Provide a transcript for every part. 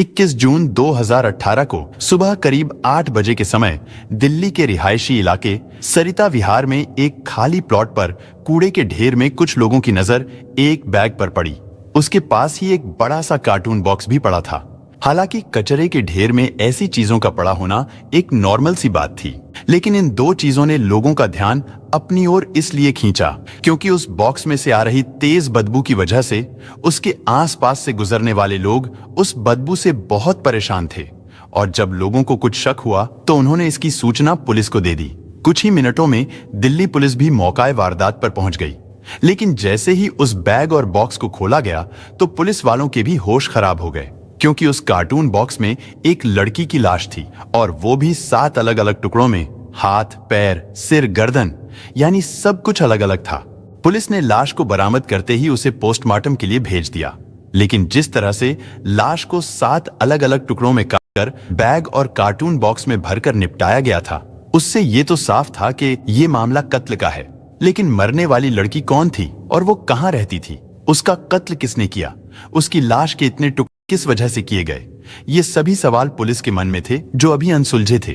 21 जून 2018 को सुबह करीब 8 बजे के समय दिल्ली के रिहायशी इलाके सरिता विहार में एक खाली प्लॉट पर कूड़े के ढेर में कुछ लोगों की नजर एक बैग पर पड़ी। उसके पास ही एक बड़ा सा कार्टून बॉक्स भी पड़ा था। हालांकि कचरे के ढेर में ऐसी चीजों का पड़ा होना एक नॉर्मल सी बात थी, लेकिन इन दो चीजों ने लोगों का ध्यान अपनी ओर इसलिए खींचा क्योंकि उस बॉक्स में से आ रही तेज बदबू की वजह से उसके आसपास से गुजरने वाले लोग उस बदबू से बहुत परेशान थे। और जब लोगों को कुछ शक हुआ तो उन्होंने इसकी सूचना पुलिस को दे दी। कुछ ही मिनटों में दिल्ली पुलिस भी मौके वारदात पर पहुंच गई, लेकिन जैसे ही उस बैग और बॉक्स को खोला गया तो पुलिस वालों के भी होश खराब हो गए, क्योंकि उस कार्टून बॉक्स में एक लड़की की लाश थी और वो भी 7 अलग अलग टुकड़ों में। हाथ, पैर, सिर, गर्दन, यानी सब कुछ अलग अलग था। पुलिस ने लाश को बरामद करते ही उसे पोस्टमार्टम के लिए भेज दिया, लेकिन जिस तरह से लाश को 7 अलग अलग टुकड़ों में काटकर बैग और कार्टून बॉक्स में भरकर निपटाया गया था, उससे ये तो साफ था कि ये मामला कत्ल का है। लेकिन मरने वाली लड़की कौन थी और वो कहाँ रहती थी? उसका कत्ल किसने किया? उसकी लाश के इतने टुकड़े किस वजह से किए गए? ये सभी सवाल पुलिस के मन में थे, जो अभी अनसुलझे थे।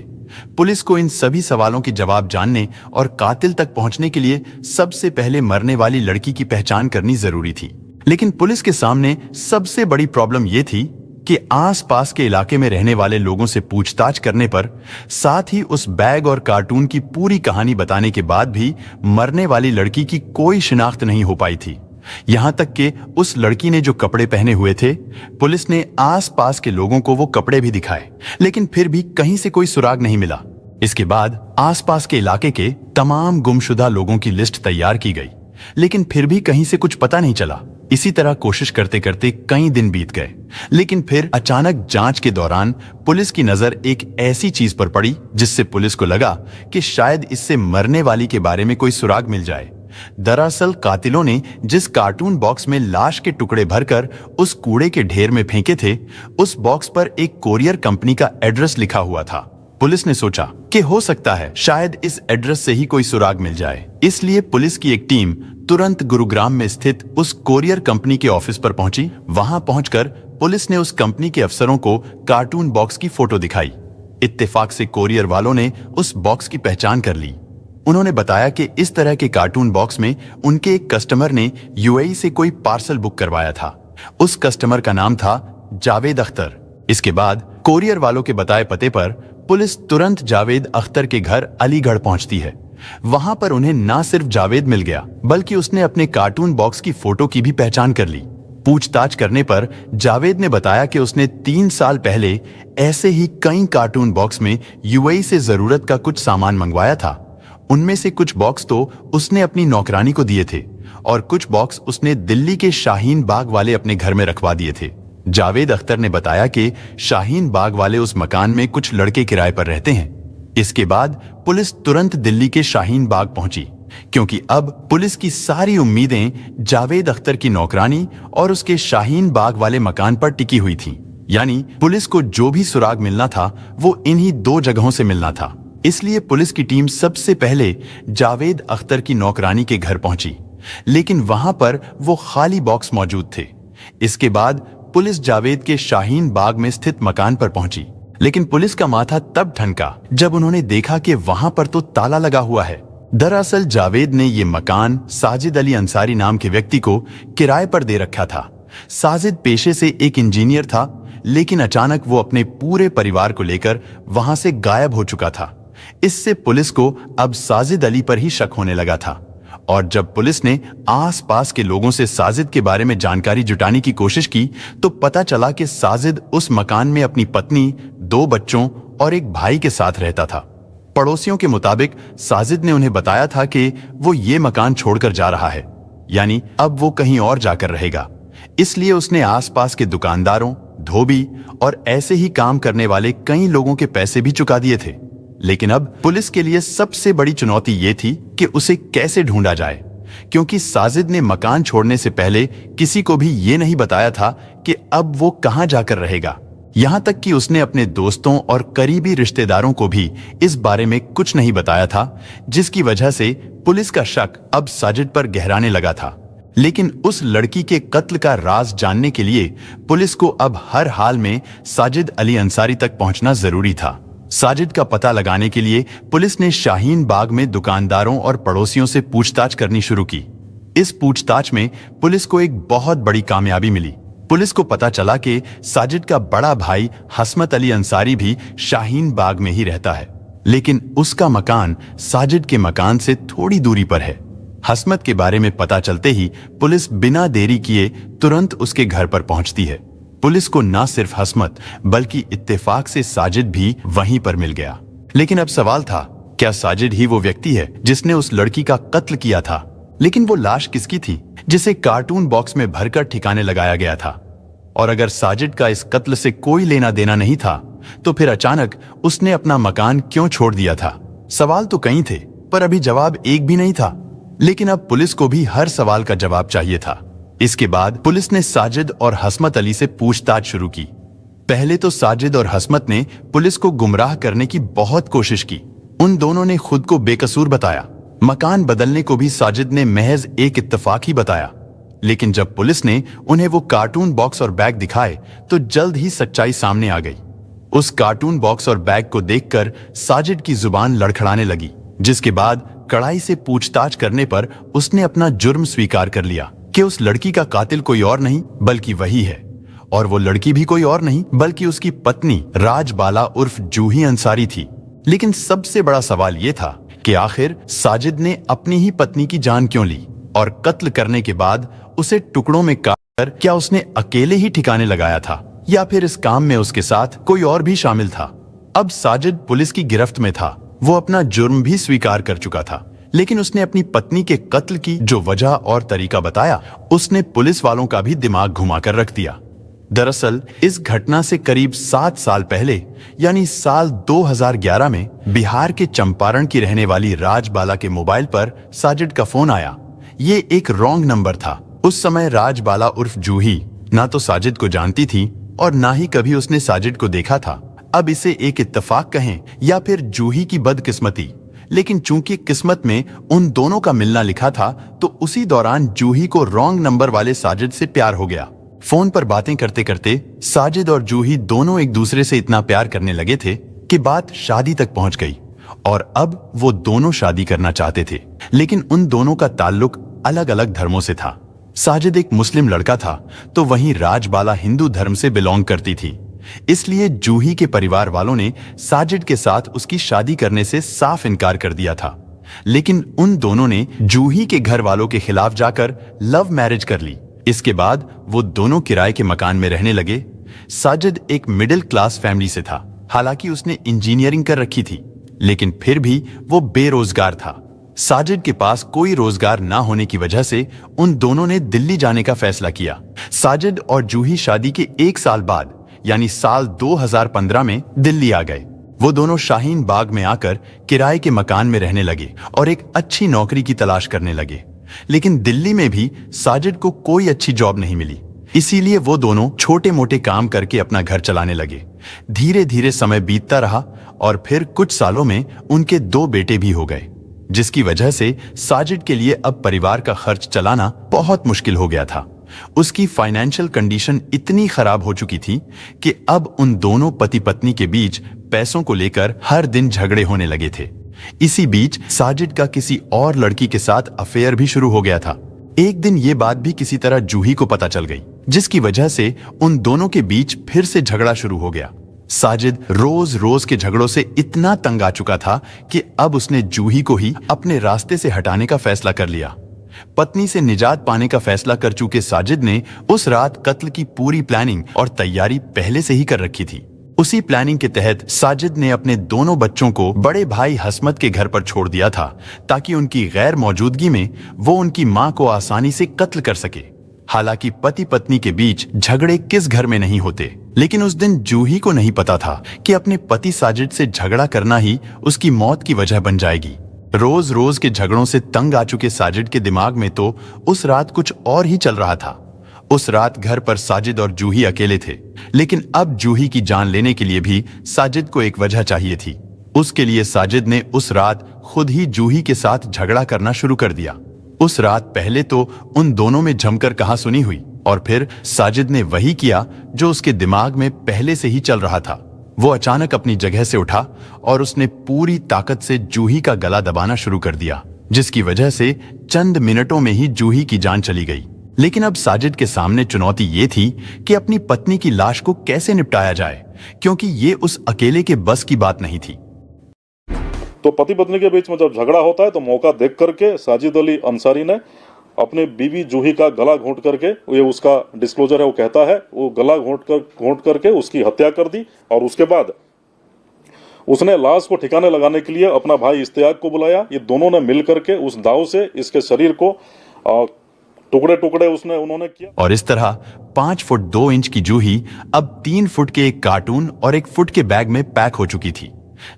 पुलिस को इन सभी सवालों के जवाब जानने और कातिल तक पहुंचने के लिए सबसे पहले मरने वाली लड़की की पहचान करनी जरूरी थी। लेकिन पुलिस के सामने सबसे बड़ी प्रॉब्लम यह थी कि आसपास के इलाके में रहने वाले लोगों से पूछताछ करने पर, साथ ही उस बैग और कार्टून की पूरी कहानी बताने के बाद भी मरने वाली लड़की की कोई शिनाख्त नहीं हो पाई थी। यहां तक कि उस लड़की ने जो कपड़े पहने हुए थे, पुलिस ने आसपास के लोगों को वो कपड़े भी दिखाए, लेकिन फिर भी कहीं से कोई सुराग नहीं मिला। इसके बाद आसपास के इलाके के तमाम गुमशुदा लोगों की लिस्ट तैयार की गई, लेकिन फिर भी कहीं से कुछ पता नहीं चला। इसी तरह कोशिश करते करते कई दिन बीत गए, लेकिन फिर अचानक जांच के दौरान पुलिस की नजर एक ऐसी चीज पर पड़ी जिससे पुलिस को लगा कि शायद इससे मरने वाली के बारे में कोई सुराग मिल जाए। दरअसल कातिलों ने जिस कार्टून बॉक्स में लाश के टुकड़े भरकर उस कूड़े के ढेर में फेंके थे, उस बॉक्स पर एक कोरियर कंपनी का एड्रेस लिखा हुआ था। पुलिस ने सोचा कि हो सकता है शायद इस एड्रेस से ही कोई सुराग मिल जाए। इसलिए पुलिस की एक टीम तुरंत गुरुग्राम में स्थित उस कोरियर कंपनी के ऑफिस पर पहुंची। वहां पहुंचकर पुलिस ने उस कंपनी के अफसरों को कार्टून बॉक्स की फोटो दिखाई। इत्तेफाक से कोरियर वालों ने उस बॉक्स की पहचान कर ली। उन्होंने बताया कि इस तरह के कार्टून बॉक्स में उनके एक कस्टमर ने यूएई से कोई पार्सल बुक करवाया था। उस कस्टमर का नाम था जावेद अख्तर। इसके बाद कोरियर वालों के बताए पते पर पुलिस तुरंत जावेद अख्तर के घर अलीगढ़ पहुंचती है। वहां पर उन्हें ना सिर्फ जावेद मिल गया, बल्कि उसने अपने कार्टून बॉक्स की फोटो की भी पहचान कर ली। पूछताछ करने पर जावेद ने बताया कि उसने 3 साल पहले ऐसे ही कई कार्टून बॉक्स में यूएई से जरूरत का कुछ सामान मंगवाया था। उनमें से कुछ बॉक्स तो उसने अपनी नौकरानी को दिए थे और कुछ बॉक्स उसने दिल्ली के शाहीन बाग वाले अपने घर में रखवा दिए थे। जावेद अख्तर ने बताया कि शाहीन बाग वाले उस मकान में कुछ लड़के किराए पर रहते हैं। इसके बाद पुलिस तुरंत दिल्ली के शाहीन बाग पहुंची, क्योंकि अब पुलिस की सारी उम्मीदें जावेद अख्तर की नौकरानी और उसके शाहीन बाग वाले मकान पर टिकी हुई थीं। यानी पुलिस को जो भी सुराग मिलना था वो इन्हीं 2 जगहों से मिलना था। इसलिए पुलिस की टीम सबसे पहले जावेद अख्तर की नौकरानी के घर पहुंची, लेकिन वहां पर वो खाली बॉक्स मौजूद थे। इसके बाद पुलिस जावेद के शाहीन बाग में स्थित मकान पर पहुंची, लेकिन पुलिस का माथा तब ठनका जब उन्होंने देखा कि वहां पर तो ताला लगा हुआ है। दरअसल जावेद ने ये मकान साजिद अली अंसारी नाम के व्यक्ति को किराए पर दे रखा था। साजिद पेशे से एक इंजीनियर था, लेकिन अचानक वो अपने पूरे परिवार को लेकर वहां से गायब हो चुका था। इससे पुलिस को अब साजिद अली पर ही शक होने लगा था। और जब पुलिस ने आसपास के लोगों से साजिद के बारे में जानकारी जुटाने की कोशिश की तो पता चला कि साजिद उस मकान में अपनी पत्नी, 2 बच्चों और एक भाई के साथ रहता था। पड़ोसियों के मुताबिक साजिद ने उन्हें बताया था कि वो ये मकान छोड़कर जा रहा है, यानी अब वो कहीं और जाकर रहेगा। इसलिए उसने आसपास के दुकानदारों, धोबी और ऐसे ही काम करने वाले कई लोगों के पैसे भी चुका दिए थे। लेकिन अब पुलिस के लिए सबसे बड़ी चुनौती ये थी कि उसे कैसे ढूंढा जाए, क्योंकि साजिद ने मकान छोड़ने से पहले किसी को भी ये नहीं बताया था कि अब वो कहां जाकर रहेगा। यहां तक कि उसने अपने दोस्तों और करीबी रिश्तेदारों को भी इस बारे में कुछ नहीं बताया था, जिसकी वजह से पुलिस का शक अब साजिद पर गहराने लगा था। लेकिन उस लड़की के कत्ल का राज जानने के लिए पुलिस को अब हर हाल में साजिद अली अंसारी तक पहुंचना जरूरी था। साजिद का पता लगाने के लिए पुलिस ने शाहीन बाग में दुकानदारों और पड़ोसियों से पूछताछ करनी शुरू की। इस पूछताछ में पुलिस को एक बहुत बड़ी कामयाबी मिली। पुलिस को पता चला कि साजिद का बड़ा भाई हसमत अली अंसारी भी शाहीन बाग में ही रहता है, लेकिन उसका मकान साजिद के मकान से थोड़ी दूरी पर है। हसमत के बारे में पता चलते ही पुलिस बिना देरी किए तुरंत उसके घर पर पहुंचती है। पुलिस को न सिर्फ हसमत बल्कि इत्तेफाक से साजिद भी वहीं पर मिल गया। लेकिन अब सवाल था, क्या साजिद ही वो व्यक्ति है जिसने उस लड़की का कत्ल किया था? लेकिन वो लाश किसकी थी जिसे कार्टून बॉक्स में भरकर ठिकाने लगाया गया था? और अगर साजिद का इस कत्ल से कोई लेना देना नहीं था तो फिर अचानक उसने अपना मकान क्यों छोड़ दिया था? सवाल तो कई थे पर अभी जवाब एक भी नहीं था। लेकिन अब पुलिस को भी हर सवाल का जवाब चाहिए था। इसके बाद पुलिस ने साजिद और हसमत अली से पूछताछ शुरू की। पहले तो साजिद और हसमत ने पुलिस को गुमराह करने की बहुत कोशिश की। उन दोनों ने खुद को बेकसूर बताया। मकान बदलने को भी साजिद ने महज एक इत्तेफाक ही बताया। लेकिन जब पुलिस ने उन्हें वो कार्टून बॉक्स और बैग दिखाए तो जल्द ही सच्चाई सामने आ गई। उस कार्टून बॉक्स और बैग को देखकर साजिद की जुबान लड़खड़ाने लगी, जिसके बाद कड़ाई से पूछताछ करने पर उसने अपना जुर्म स्वीकार कर लिया कि उस लड़की का कातिल कोई और नहीं बल्कि वही है, और वो लड़की भी कोई और नहीं बल्कि उसकी पत्नी राजबाला उर्फ जूही अंसारी थी। लेकिन सबसे बड़ा सवाल ये था कि आखिर साजिद ने अपनी ही पत्नी की जान क्यों ली, और कत्ल करने के बाद उसे टुकड़ों में काटकर क्या उसने अकेले ही ठिकाने लगाया था या फिर इस काम में उसके साथ कोई और भी शामिल था? अब साजिद पुलिस की गिरफ्त में था। वो अपना जुर्म भी स्वीकार कर चुका था, लेकिन उसने अपनी पत्नी के कत्ल की जो वजह और तरीका बताया, उसने पुलिस वालों का भी दिमाग घुमाकर रख दिया। दरअसल इस घटना से करीब 7 साल पहले यानी साल 2011 में बिहार के चंपारण की रहने वाली राजबाला के मोबाइल पर साजिद का फोन आया। ये एक रॉन्ग नंबर था। उस समय राजबाला उर्फ जूही ना तो साजिद को जानती थी और ना ही कभी उसने साजिद को देखा था। अब इसे एक इत्तेफाक कहें या फिर जूही की बदकिस्मती, लेकिन चूंकि किस्मत में उन दोनों का मिलना लिखा था तो उसी दौरान जूही को रॉन्ग नंबर वाले साजिद से प्यार हो गया। फोन पर बातें करते करते साजिद और जूही दोनों एक दूसरे से इतना प्यार करने लगे थे कि बात शादी तक पहुंच गई, और अब वो दोनों शादी करना चाहते थे। लेकिन उन दोनों का ताल्लुक अलग अलग धर्मों से था। साजिद एक मुस्लिम लड़का था तो वहीं राजबाला हिंदू धर्म से बिलोंग करती थी। इसलिए जूही के परिवार वालों ने साजिद के साथ उसकी शादी करने से साफ इनकार कर दिया था। लेकिन उन दोनों ने जूही के घर वालों के खिलाफ जाकर लव मैरिज कर ली। इसके बाद वो दोनों किराए के मकान में रहने लगे। साजिद एक मिडिल क्लास फैमिली से था। हालांकि उसने इंजीनियरिंग कर रखी थी, लेकिन फिर भी वो बेरोजगार था। साजिद के पास कोई रोजगार ना होने की वजह से उन दोनों ने दिल्ली जाने का फैसला किया। साजिद और जूही शादी के 1 साल बाद यानी साल 2015 में दिल्ली आ गए। वो दोनों शाहीन बाग में आकर किराए के मकान में रहने लगे और एक अच्छी नौकरी की तलाश करने लगे। लेकिन दिल्ली में भी साजिद को कोई अच्छी जॉब नहीं मिली, इसीलिए वो दोनों छोटे मोटे काम करके अपना घर चलाने लगे। धीरे धीरे समय बीतता रहा और फिर कुछ सालों में उनके 2 बेटे भी हो गए, जिसकी वजह से साजिद के लिए अब परिवार का खर्च चलाना बहुत मुश्किल हो गया था। उसकी फाइनेंशियल कंडीशन इतनी खराब हो चुकी थी कि अब उन दोनों पति पत्नी के बीच पैसों को लेकर हर दिन झगड़े होने लगे थे। इसी बीच साजिद का किसी और लड़की के साथ अफेयर भी शुरू हो गया था। एक दिन ये बात भी किसी तरह जूही को पता चल गई, जिसकी वजह से उन दोनों के बीच फिर से झगड़ा शुरू हो गया। साजिद रोज रोज के झगड़ों से इतना तंग आ चुका था कि अब उसने जूही को ही अपने रास्ते से हटाने का फैसला कर लिया। पत्नी से निजात पाने का फैसला कर चुके साजिद ने उस रात कत्ल की पूरी प्लानिंग और तैयारी पहले से ही कर रखी थी। उसी प्लानिंग के तहत साजिद ने अपने दोनों बच्चों को बड़े भाई हसमत के घर पर छोड़ दिया था, ताकि उनकी गैर मौजूदगी में वो उनकी मां को आसानी से कत्ल कर सके। हालांकि पति पत्नी के बीच झगड़े किस घर में नहीं होते, लेकिन उस दिन जूही को नहीं पता था कि अपने पति साजिद से झगड़ा करना ही उसकी मौत की वजह बन जाएगी। रोज रोज के झगड़ों से तंग आ चुके साजिद के दिमाग में तो उस रात कुछ और ही चल रहा था। उस रात घर पर साजिद और जूही अकेले थे, लेकिन अब जूही की जान लेने के लिए भी साजिद को एक वजह चाहिए थी। उसके लिए साजिद ने उस रात खुद ही जूही के साथ झगड़ा करना शुरू कर दिया। उस रात पहले तो उन दोनों में जमकर कहासुनी हुई और फिर साजिद ने वही किया जो उसके दिमाग में पहले से ही चल रहा था। वो अचानक अपनी जगह से उठा और उसने पूरी ताकत से जूही का गला दबाना शुरू कर दिया, जिसकी वजह से चंद मिनटों में ही जूही की जान चली गई। लेकिन अब साजिद के सामने चुनौती ये थी कि अपनी पत्नी की लाश को कैसे निपटाया जाए, क्योंकि ये उस अकेले के बस की बात नहीं थी। तो पति पत्नी के बीच में जब झगड़ा होता है तो मौका देख करके साजिद अली अंसारी ने अपने बीवी जूही का गला घोंट करके, ये उसका डिस्क्लोजर है, वो कहता है वो गला घोंट करके उसकी हत्या कर दी। और उसके बाद उसने लाश को ठिकाने लगाने के लिए अपना भाई इश्तियाक को बुलाया। ये दोनों ने मिल करके उस दाव से इसके शरीर को टुकड़े टुकड़े उन्होंने किया। और इस तरह 5 फुट 2 इंच की जूही अब 3 फुट के एक कार्टून और 1 फुट के बैग में पैक हो चुकी थी।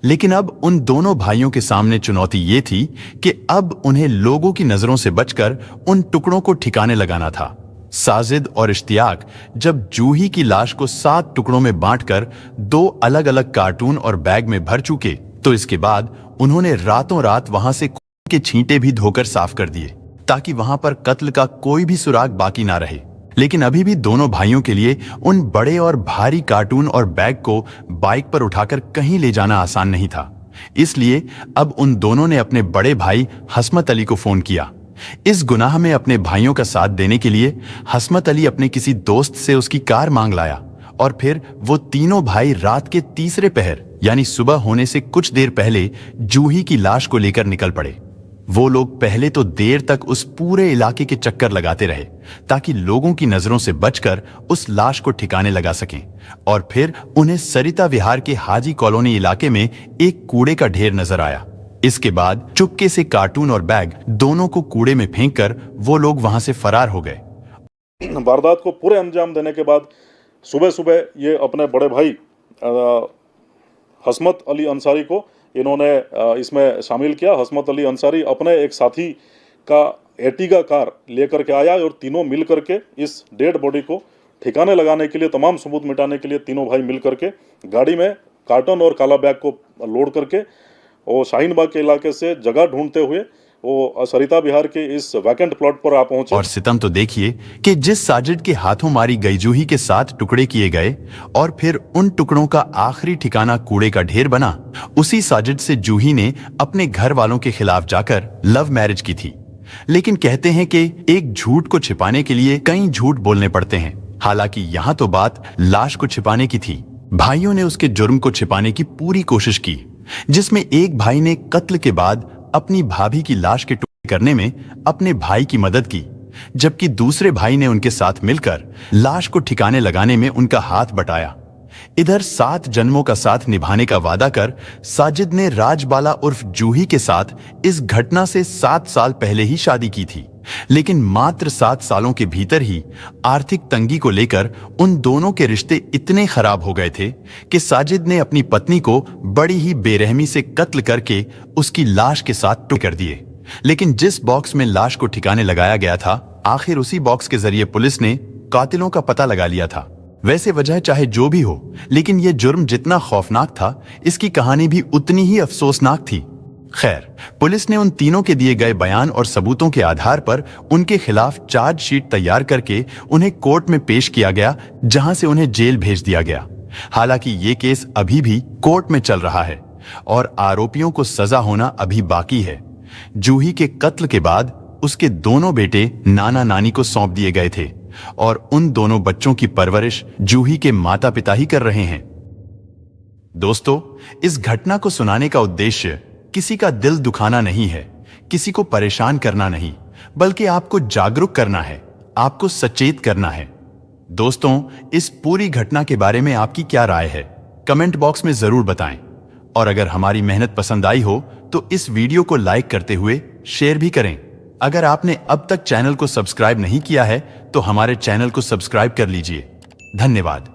लेकिन अब उन दोनों भाइयों के सामने चुनौती ये थी कि अब उन्हें लोगों की नजरों से बचकर उन टुकड़ों को ठिकाने लगाना था। साजिद और इश्तियाक जब जूही की लाश को 7 टुकड़ों में बांटकर 2 अलग अलग कार्टून और बैग में भर चुके, तो इसके बाद उन्होंने रातों रात वहां से खून के छींटे भी धोकर साफ कर दिए, ताकि वहां पर कत्ल का कोई भी सुराग बाकी ना रहे। लेकिन अभी भी दोनों भाइयों के लिए उन बड़े और भारी कार्टून और बैग को बाइक पर उठाकर कहीं ले जाना आसान नहीं था। इसलिए अब उन दोनों ने अपने बड़े भाई हसमत अली को फोन किया। इस गुनाह में अपने भाइयों का साथ देने के लिए हसमत अली अपने किसी दोस्त से उसकी कार मांग लाया और फिर वो तीनों भाई रात के तीसरे पहर यानी सुबह होने से कुछ देर पहले जूही की लाश को लेकर निकल पड़े। वो लोग पहले तो देर तक उस पूरे इलाके के चक्कर लगाते रहे ताकि लोगों की नजरों से बचकर उस लाश को ठिकाने लगा सकें, और फिर उन्हें सरिता विहार के हाजी कॉलोनी इलाके में एक कूड़े का ढेर नजर आया। इसके बाद चुपके से कार्टून और बैग दोनों को कूड़े में फेंककर वो लोग वहां से फरार हो गए। वारदात को पूरे अंजाम देने के बाद सुबह सुबह ये अपने बड़े भाई हसमत अली अंसारी को इन्होंने इसमें शामिल किया। हसमत अली अंसारी अपने एक साथी का एर्टिगा कार लेकर के आया और तीनों मिल करके इस डेड बॉडी को ठिकाने लगाने के लिए, तमाम सबूत मिटाने के लिए तीनों भाई मिल करके गाड़ी में कार्टन और काला बैग को लोड करके वो शाहीन बाग के इलाके से जगह ढूंढते हुए वो सरिता विहार के इस वैकेंट प्लॉट पर आ पहुंचे। और सितम तो देखिए कि जिस साजिद के हाथों मारी गई जूही के 7 टुकड़े किए गए और फिर उन टुकड़ों का आखिरी ठिकाना कूड़े का ढेर बना, उसी साजिद से जूही ने अपने घर वालों के खिलाफ जाकर लव मैरिज की थी। लेकिन कहते हैं कि एक झूठ को छिपाने के लिए कई झूठ बोलने पड़ते हैं। हालांकि यहाँ तो बात लाश को छिपाने की थी। भाइयों ने उसके जुर्म को छिपाने की पूरी कोशिश की, जिसमें एक भाई ने कत्ल के बाद अपनी भाभी की लाश के टुकड़े करने में अपने भाई की मदद की, जबकि दूसरे भाई ने उनके साथ मिलकर लाश को ठिकाने लगाने में उनका हाथ बटाया। इधर 7 जन्मों का साथ निभाने का वादा कर साजिद ने राजबाला उर्फ जूही के साथ इस घटना से 7 साल पहले ही शादी की थी। लेकिन मात्र 7 सालों के भीतर ही आर्थिक तंगी को लेकर उन दोनों के रिश्ते इतने खराब हो गए थे कि साजिद ने अपनी पत्नी को बड़ी ही बेरहमी से कत्ल करके उसकी लाश के साथ टुकड़े कर दिए। लेकिन जिस बॉक्स में लाश को ठिकाने लगाया गया था, आखिर उसी बॉक्स के जरिए पुलिस ने कातिलों का पता लगा लिया था। वैसे वजह चाहे जो भी हो, लेकिन यह जुर्म जितना खौफनाक था, इसकी कहानी भी उतनी ही अफसोसनाक थी। खैर, पुलिस ने उन तीनों के दिए गए बयान और सबूतों के आधार पर उनके खिलाफ चार्जशीट तैयार करके उन्हें कोर्ट में पेश किया गया, जहां से उन्हें जेल भेज दिया गया। हालांकि ये केस अभी भी कोर्ट में चल रहा है और आरोपियों को सजा होना अभी बाकी है। जूही के कत्ल के बाद उसके दोनों बेटे नाना नानी को सौंप दिए गए थे और उन दोनों बच्चों की परवरिश जूही के माता पिता ही कर रहे हैं। दोस्तों, इस घटना को सुनाने का उद्देश्य किसी का दिल दुखाना नहीं है, किसी को परेशान करना नहीं, बल्कि आपको जागरूक करना है, आपको सचेत करना है। दोस्तों, इस पूरी घटना के बारे में आपकी क्या राय है? कमेंट बॉक्स में जरूर बताएं। और अगर हमारी मेहनत पसंद आई हो तो इस वीडियो को लाइक करते हुए शेयर भी करें। अगर आपने अब तक चैनल को सब्सक्राइब नहीं किया है तो हमारे चैनल को सब्सक्राइब कर लीजिए। धन्यवाद।